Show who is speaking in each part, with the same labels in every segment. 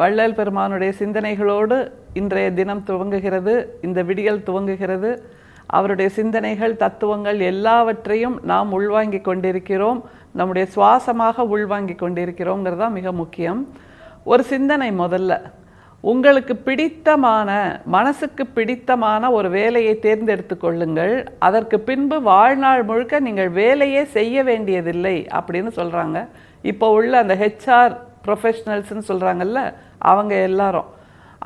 Speaker 1: வள்ளல் பெருமானுடைய சிந்தனைகளோடு இன்றைய தினம் துவங்குகிறது, இந்த விடியல் துவங்குகிறது. அவருடைய சிந்தனைகள், தத்துவங்கள் எல்லாவற்றையும் நாம் உள்வாங்கி கொண்டிருக்கிறோம், நம்முடைய சுவாசமாக உள்வாங்கி கொண்டிருக்கிறோங்கிறது தான் மிக முக்கியம். ஒரு சிந்தனை முதல்ல, உங்களுக்கு பிடித்தமான, மனசுக்கு பிடித்தமான ஒரு வேலையை தேர்ந்தெடுத்து கொள்ளுங்கள். அதற்கு பின்பு வாழ்நாள் முழுக்க நீங்கள் வேலையே செய்ய வேண்டியதில்லை அப்படின்னு சொல்கிறாங்க. இப்போ உள்ள அந்த ஹெச்ஆர் ப்ரொஃபஷ்னல்ஸ்ன்னு சொல்கிறாங்கல்ல, அவங்க எல்லாரும்.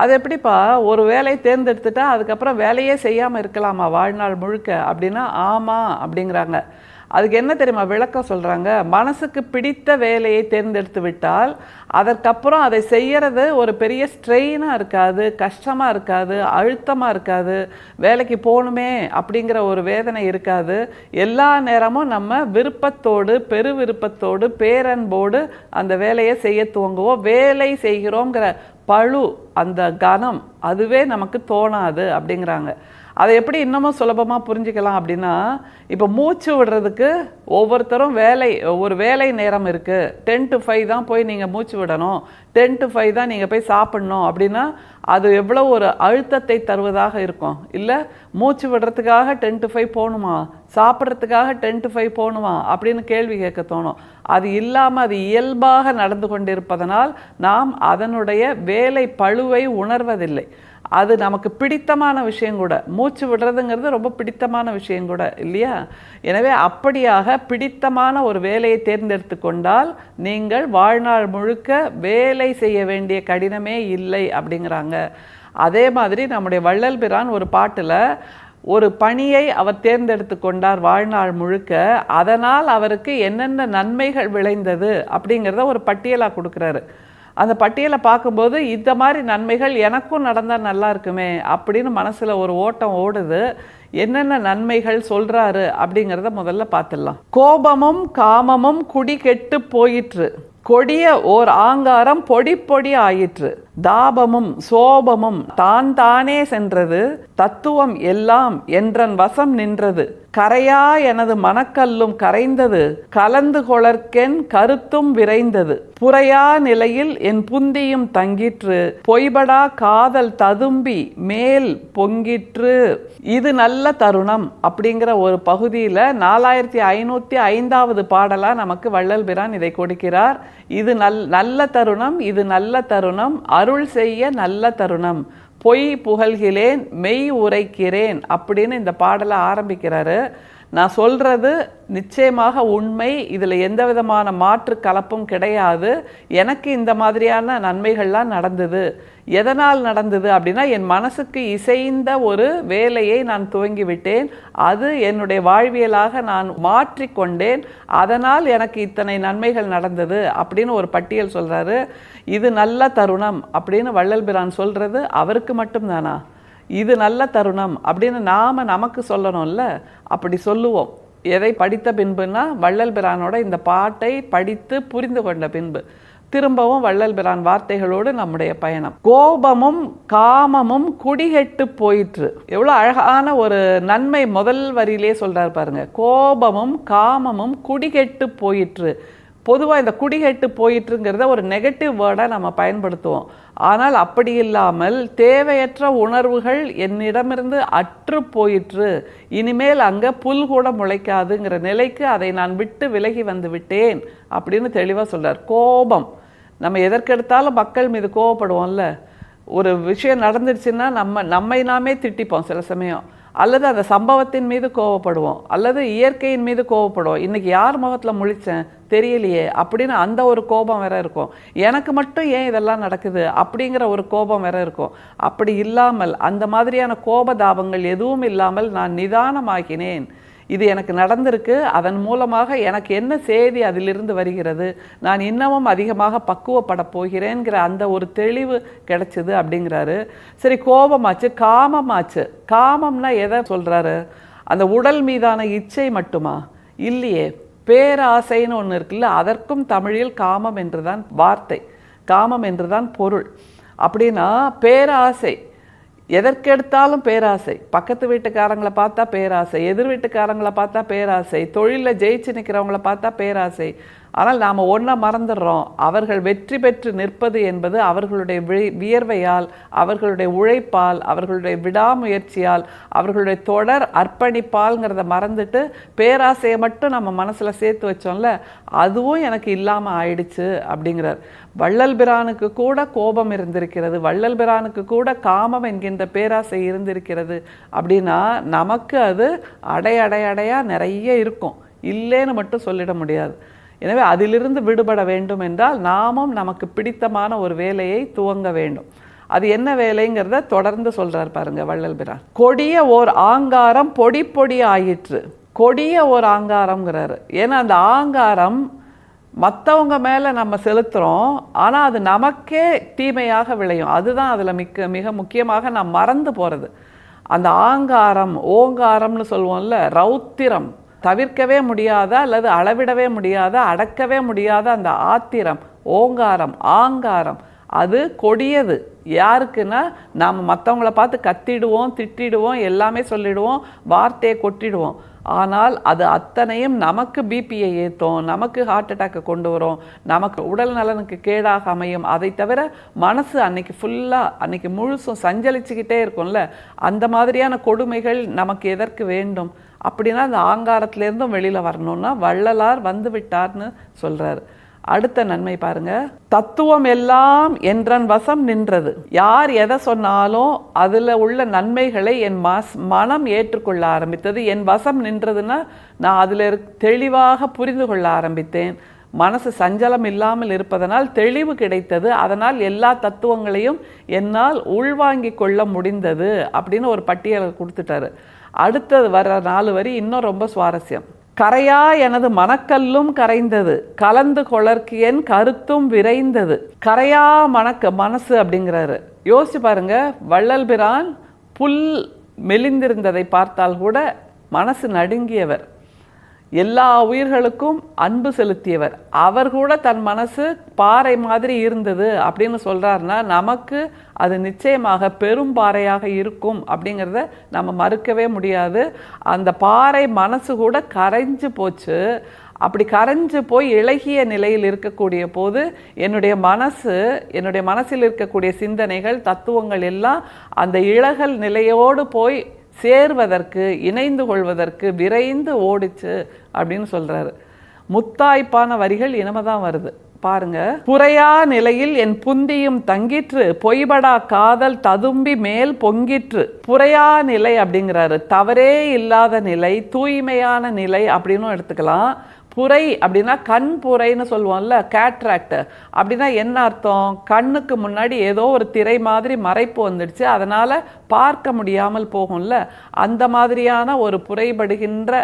Speaker 1: அது எப்படிப்பா ஒரு வேலையை தேர்ந்தெடுத்துட்டா அதுக்கப்புறம் வேலையே செய்யாமல் இருக்கலாமா வாழ்நாள் முழுக்க அப்படின்னா, ஆமாம் அப்படிங்கிறாங்க. அதுக்கு என்ன தெரியுமா விளக்கம் சொல்கிறாங்க? மனசுக்கு பிடித்த வேலையை தேர்ந்தெடுத்து விட்டால் அதற்கப்புறம் அதை செய்கிறது ஒரு பெரிய ஸ்ட்ரெயினாக இருக்காது, கஷ்டமாக இருக்காது, அழுத்தமாக இருக்காது, வேலைக்கு போகணுமே அப்படிங்கிற ஒரு வேதனை இருக்காது. எல்லா நேரமும் நம்ம விருப்பத்தோடு, பெரு விருப்பத்தோடு, பேரன்போடு அந்த வேலையை செய்ய துவங்குவோம். வேலை செய்கிறோங்கிற பழு, அந்த கனம் அதுவே நமக்கு தோணாது அப்படிங்கிறாங்க. அதை எப்படி இன்னமும் சுலபமாக புரிஞ்சுக்கலாம் அப்படின்னா, இப்போ மூச்சு விடுறதுக்கு ஒவ்வொருத்தரும் ஒரு வேலை நேரம் இருக்குது. 10 to 5 தான் போய் நீங்கள் மூச்சு விடணும், 10 to 5 தான் நீங்கள் போய் சாப்பிட்ணும் அப்படின்னா அது எவ்வளோ ஒரு அழுத்தத்தை தருவதாக இருக்கும் இல்லை? மூச்சு விடுறதுக்காக 10 to 5 போகணுமா, சாப்பிட்றதுக்காக 10 to 5 போகணுமா அப்படின்னு கேள்வி கேட்க தோணும். அது இல்லாமல் அது இயல்பாக நடந்து கொண்டிருப்பதனால் நாம் அதனுடைய வேலை பளுவை உணர்வதில்லை. அது நமக்கு பிடித்தமான விஷயம் கூட, மூச்சு விடுறதுங்கிறது ரொம்ப பிடித்தமான விஷயம் கூட இல்லையா? எனவே அப்படியாக பிடித்தமான ஒரு வேலையை தேர்ந்தெடுத்து கொண்டால் நீங்கள் வாழ்நாள் முழுக்க வேலை செய்ய வேண்டிய கடினமே இல்லை அப்படிங்கிறாங்க. அதே மாதிரி நம்முடைய வள்ளல் பிரான் ஒரு பாட்டில் ஒரு பணியை அவர் தேர்ந்தெடுத்து கொண்டார் வாழ்நாள் முழுக்க. அதனால் அவருக்கு என்னென்ன நன்மைகள் விளைந்தது அப்படிங்கிறத ஒரு பட்டியலாக கொடுக்குறாரு. அந்த பட்டியலை பார்க்கும்போது இந்த மாதிரி நன்மைகள் எனக்கும் நடந்தால் நல்லா இருக்குமே அப்படின்னு மனசில் ஒரு ஓட்டம் ஓடுது. என்னென்ன நன்மைகள் சொல்கிறாரு அப்படிங்கிறத முதல்ல பார்த்துடலாம். கோபமும் காமமும் குடி கெட்டு போயிற்று, கொடிய ஓர் ஆங்காரம் பொடி பொடி ஆயிற்று, தாபமும் சோபமும் தான் தானே சென்றது, தத்துவம் எல்லாம் என்றன் வசம் நின்றது, கரையா எனது மனக்கல்லும் கரைந்தது, கலந்து கொளற்கென் கருத்தும் விரைந்தது, புறையா நிலையில் என் புந்தியும் தங்கிற்று, பொய்படா காதல் ததும்பி மேல் பொங்கிற்று. இது நல்ல தருணம் அப்படிங்கிற ஒரு பகுதியில் 4505வது பாடலாக நமக்கு வள்ளல் பிரான் இதை கொடுக்கிறார். இது நல்ல தருணம், இது நல்ல தருணம், அருள் செய்ய நல்ல தருணம், பொய் புகழ்கிறேன் மெய் உரைக்கிறேன் அப்படின்னு இந்த பாடலை ஆரம்பிக்கிறாரு. நான் சொல்கிறது நிச்சயமாக உண்மை, இதில் எந்த விதமான மாற்று கலப்பும் கிடையாது. எனக்கு இந்த மாதிரியான நன்மைகள்லாம் நடந்தது. எதனால் நடந்தது அப்படின்னா, என் மனசுக்கு இசைந்த ஒரு வேலையை நான் துவங்கிவிட்டேன், அது என்னுடைய வாழ்வியலாக நான் மாற்றிக்கொண்டேன், அதனால் எனக்கு இத்தனை நன்மைகள் நடந்தது அப்படின்னு ஒரு பட்டியல் சொல்கிறாரு. இது நல்ல தருணம் அப்படின்னு வள்ளல் பிரான் சொல்கிறது அவருக்கு மட்டும்தானா? இது நல்ல தருணம் அப்படின்னு நமக்கு சொல்லணும்ல, அப்படி சொல்லுவோம். எதை படித்த பின்புனா வள்ளல் பிரானோட இந்த பாட்டை படித்து புரிந்து கொண்ட பின்பு திரும்பவும் வள்ளல் பிரான் வார்த்தைகளோடு நம்முடைய பயணம். கோபமும் காமமும் குடிகெட்டு போயிற்று. எவ்வளோ அழகான ஒரு நன்மை முதல் வரியிலே சொல்கிறார் பாருங்க. கோபமும் காமமும் குடிகெட்டு போயிற்று. பொதுவாக இந்த குடிகெட்டு போயிட்டுருங்கிறத ஒரு நெகட்டிவ் வேர்டாக நம்ம பயன்படுத்துவோம். ஆனால் அப்படி இல்லாமல் தேவையற்ற உணர்வுகள் என்னிடமிருந்து அற்று போயிற்று, இனிமேல் அங்கே புல் கூட முளைக்காதுங்கிற நிலைக்கு அதை நான் விட்டு விலகி வந்து விட்டேன் அப்படின்னு தெளிவாக சொல்கிறார். கோபம், நம்ம எதற்கெடுத்தாலும் மக்கள் மீது கோவப்படுவோம்ல. ஒரு விஷயம் நடந்துடுச்சுன்னா நம்மை நாமே திட்டிப்போம் சில சமயம், அல்லது அந்த சம்பவத்தின் மீது கோவப்படுவோம், அல்லது இயற்கையின் மீது கோவப்படுவோம். இன்றைக்கி யார் முகத்தில் முழித்தேன் தெரியலையே அப்படின்னு அந்த ஒரு கோபம் வேற இருக்கும். எனக்கு மட்டும் ஏன் இதெல்லாம் நடக்குது அப்படிங்கிற ஒரு கோபம் வேற இருக்கும். அப்படி இல்லாமல் அந்த மாதிரியான கோபதாபங்கள் எதுவும் இல்லாமல் நான் நிதானமாகினேன். இது எனக்கு நடந்திருக்கு, அதன் மூலமாக எனக்கு என்ன செய்தி அதிலிருந்து வருகிறது, நான் இன்னமும் அதிகமாக பக்குவப்பட போகிறேங்கிற அந்த ஒரு தெளிவு கிடைச்சிது அப்படிங்கிறாரு. சரி, கோபமாச்சு, காமமாச்சு. காமம்னா எதை சொல்கிறாரு? அந்த உடல் மீதான இச்சை மட்டுமா? இல்லையே, பேராசைன்னு ஒன்று இருக்குல்ல, அதற்கும் தமிழில் காமம் என்றுதான் வார்த்தை, காமம் என்றுதான் பொருள். அப்படின்னா பேராசை, எதற்கெடுத்தாலும் பேராசை. பக்கத்து வீட்டுக்காரங்களை பார்த்தா பேராசை, எதிர் வீட்டுக்காரங்களை பார்த்தா பேராசை, தொழிலில் ஜெயிச்சு நிற்கிறவங்கள பார்த்தா பேராசை. ஆனால் நாம் ஒன்றை மறந்துடுறோம், அவர்கள் வெற்றி பெற்று நிற்பது என்பது அவர்களுடைய வியர்வையால், அவர்களுடைய உழைப்பால், அவர்களுடைய விடாமுயற்சியால், அவர்களுடைய தொடர் அர்ப்பணிப்பால்ங்கிறத மறந்துட்டு பேராசையை மட்டும் நம்ம மனசில் சேர்த்து வச்சோம்ல, அதுவும் எனக்கு இல்லாமல் ஆயிடுச்சு அப்படிங்கிறார். வள்ளல் பிரானுக்கு கூட கோபம் இருந்திருக்கிறது, வள்ளல் பிரானுக்கு கூட காமம் என்கின்ற பேராசை இருந்திருக்கிறது. அப்படின்னா நமக்கு அது அடையா நிறைய இருக்கும், இல்லைன்னு மட்டும் சொல்லிட முடியாது. எனவே அதிலிருந்து விடுபட வேண்டும் என்றால் நாமும் நமக்கு பிடித்தமான ஒரு வேலையை துவங்க வேண்டும். அது என்ன வேலைங்கிறத தொடர்ந்து சொல்றார் பாருங்க வள்ளல் பிரான். கொடிய ஓர் ஆங்காரம் பொடி பொடி ஆயிற்று. கொடிய ஓர் ஆங்காரம்ங்கிறாரு. ஏன்னா அந்த ஆங்காரம் மற்றவங்க மேலே நம்ம செலுத்துகிறோம், ஆனால் அது நமக்கே தீமையாக விளையும். அதுதான் அதில் மிக முக்கியமாக நாம் மறந்து போகிறது. அந்த ஆங்காரம், ஓங்காரம்னு சொல்லுவோம்ல, ரௌத்திரம், தவிர்க்கவே முடியாத அல்லது அளவிடவே முடியாத, அடக்கவே முடியாத அந்த ஆத்திரம், ஓங்காரம், ஆங்காரம், அது கொடியது. யாருக்குன்னா நாம் மற்றவங்கள பார்த்து கத்திடுவோம், திட்டிடுவோம், எல்லாமே சொல்லிடுவோம், வார்த்தையை கொட்டிடுவோம். ஆனால் அது அத்தனையும் நமக்கு பிபியை ஏற்றும், நமக்கு ஹார்ட் அட்டாக்கை கொண்டு வரும், நமக்கு உடல் நலனுக்கு கேடாக அமையும். அதை தவிர மனசு அன்னைக்கு ஃபுல்லாக, அன்னைக்கு முழுசும் சஞ்சலிச்சுக்கிட்டே இருக்கும்ல, அந்த மாதிரியான கொடுமைகள் நமக்கு எதற்கு வேண்டும்? அப்படின்னா அந்த ஆங்காரத்திலேருந்தும் வெளியில் வரணும்னா வள்ளலார் வந்து விட்டார்னு சொல்கிறார். அடுத்த நன்மை பாருங்க, தத்துவம் எல்லாம் என்றன் வசம் நின்றது. யார் எதை சொன்னாலும் அதில் உள்ள நன்மைகளை என் மனம் ஏற்றுக்கொள்ள ஆரம்பித்தது. என் வசம் நின்றதுன்னா நான் அதில் தெளிவாக புரிந்து கொள்ள ஆரம்பித்தேன். மனசு சஞ்சலம் இல்லாமல் இருப்பதனால் தெளிவு கிடைத்தது. அதனால் எல்லா தத்துவங்களையும் என்னால் உள்வாங்கிக் கொள்ள முடிந்தது அப்படின்னு ஒரு பட்டியலை கொடுத்துட்டாரு. அடுத்தது வர 4 வரி இன்னும் ரொம்ப சுவாரஸ்யம். கரையா எனது மனக்கல்லும் கரைந்தது, கலந்து கொளர்க்கியன் கருத்தும் விரைந்தது. கரையா மனசு அப்படிங்கிறாரு. யோசிச்சு பாருங்க, வள்ளல் பிரான் புல் மெலிந்திருந்ததை பார்த்தால் கூட மனசு நடுங்கியவர், எல்லா உயிர்களுக்கும் அன்பு செலுத்தியவர். அவர் கூட தன் மனசு பாறை மாதிரி இருந்தது அப்படின்னு சொல்கிறாருன்னா நமக்கு அது நிச்சயமாக பெரும் பாறையாக இருக்கும் அப்படிங்கிறத நம்ம மறுக்கவே முடியாது. அந்த பாறை மனசு கூட கரைஞ்சு போச்சு. அப்படி கரைஞ்சு போய் இளகிய நிலையில் இருக்கக்கூடிய போது என்னுடைய மனசில் இருக்கக்கூடிய சிந்தனைகள், தத்துவங்கள் எல்லாம் அந்த இளகல் நிலையோடு போய் சேர்வதற்கு, இணைந்து கொள்வதற்கு விரைந்து ஓடிச்சு அப்படின்னு சொல்றாரு. முத்தாய்ப்பான வரிகள் இனிமேதான் வருது பாருங்க. புறையா நிலையில் என் புந்தியும் தங்கிற்று, பொய்படா காதல் ததும்பி மேல் பொங்கிற்று. புறையா நிலை அப்படிங்கிறாரு. தவறே இல்லாத நிலை, தூய்மையான நிலை அப்படின்னு எடுத்துக்கலாம். புரை அப்படின்னா கண் புரைன்னு சொல்லுவோம்ல, கேட்ராக்ட் அப்படின்னா என்ன அர்த்தம்? கண்ணுக்கு முன்னாடி ஏதோ ஒரு திரை மாதிரி மறைப்பு வந்துடுச்சு, அதனால் பார்க்க முடியாமல் போகும்ல, அந்த மாதிரியான ஒரு புரைபடுகின்ற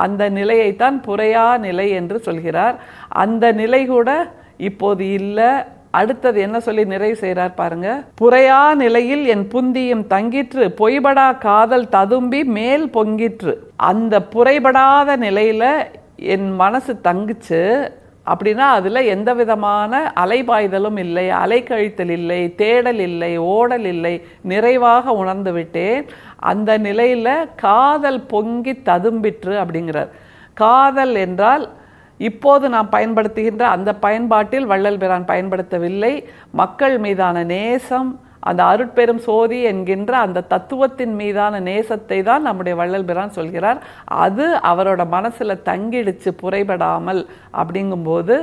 Speaker 1: அந்த நிலையைத்தான் புரையா நிலை என்று சொல்கிறார். அந்த நிலை கூட இப்போது இல்லை. அடுத்தது என்ன சொல்லி நிறைவு செய்கிறார் பாருங்க. புறையா நிலையில் என் புந்தியும் தங்கிற்று, பொய்படா காதல் ததும்பி மேல் பொங்கிற்று. அந்த புரைபடாத நிலையில் என் மனசு தங்குச்சு அப்படின்னா அதில் எந்த விதமான அலைபாய்தலும் இல்லை, அலைக்கழித்தல் இல்லை, தேடல் இல்லை, ஓடல் இல்லை, நிறைவாக உணர்ந்து விட்டேன். அந்த நிலையில் காதல் பொங்கி ததும்பிற்று அப்படிங்கிறார். காதல் என்றால் இப்போது நாம் பயன்படுத்துகின்ற அந்த பயன்பாட்டில் வள்ளல் பிரான் பயன்படுத்தவில்லை. மக்கள் மீதான நேசம், அந்த அருட்பெரும் சோதி என்கின்ற அந்த தத்துவத்தின் மீதான நேசத்தை தான் நம்முடைய வள்ளல் பிரான் சொல்கிறார். அது அவரோட மனசில் தங்கிடுச்சு புரைபடாமல். அப்படிங்கும்போது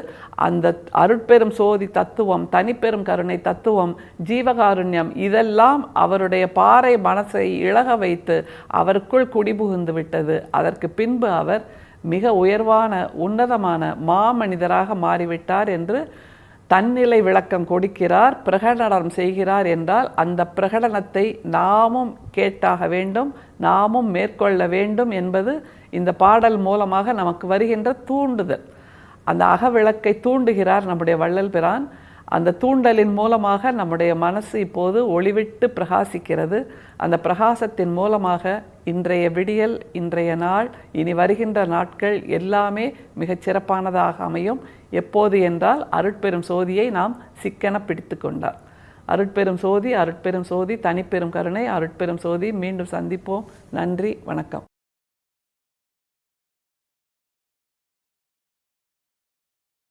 Speaker 1: அந்த அருட்பெரும் சோதி தத்துவம், தனிப்பெரும் கருணை தத்துவம், ஜீவகாருண்யம், இதெல்லாம் அவருடைய பாறை மனசை இழக வைத்து அவருக்குள் குடிபுகுந்து விட்டது. அதற்கு பின்பு அவர் மிக உயர்வான உன்னதமான மாமனிதராக மாறிவிட்டார் என்று தன்னிலை விளக்கம் கொடுக்கிறார், பிரகடனம் செய்கிறார். என்றால் அந்த பிரகடனத்தை நாமும் கேட்டாக வேண்டும், நாமும் மேற்கொள்ள வேண்டும் என்பது இந்த பாடல் மூலமாக நமக்கு வருகின்ற தூண்டுதல். அந்த அகவிளக்கை தூண்டுகிறார் நம்முடைய வள்ளல் பிரான். அந்த தூண்டலின் மூலமாக நம்முடைய மனசு இப்போது ஒளிவிட்டு பிரகாசிக்கிறது. அந்த பிரகாசத்தின் மூலமாக இன்றைய விடியல், இன்றைய நாள், இனி வருகின்ற நாட்கள் எல்லாமே மிகச் சிறப்பானதாக அமையும். எப்போது என்றால் அருட்பெரும் சோதியை நாம் சிக்கென பிடித்து கொண்டார். அருட்பெரும் சோதி, அருட்பெரும் சோதி, தனிப்பெரும் கருணை, அருட்பெரும் சோதி. மீண்டும் சந்திப்போம். நன்றி, வணக்கம்.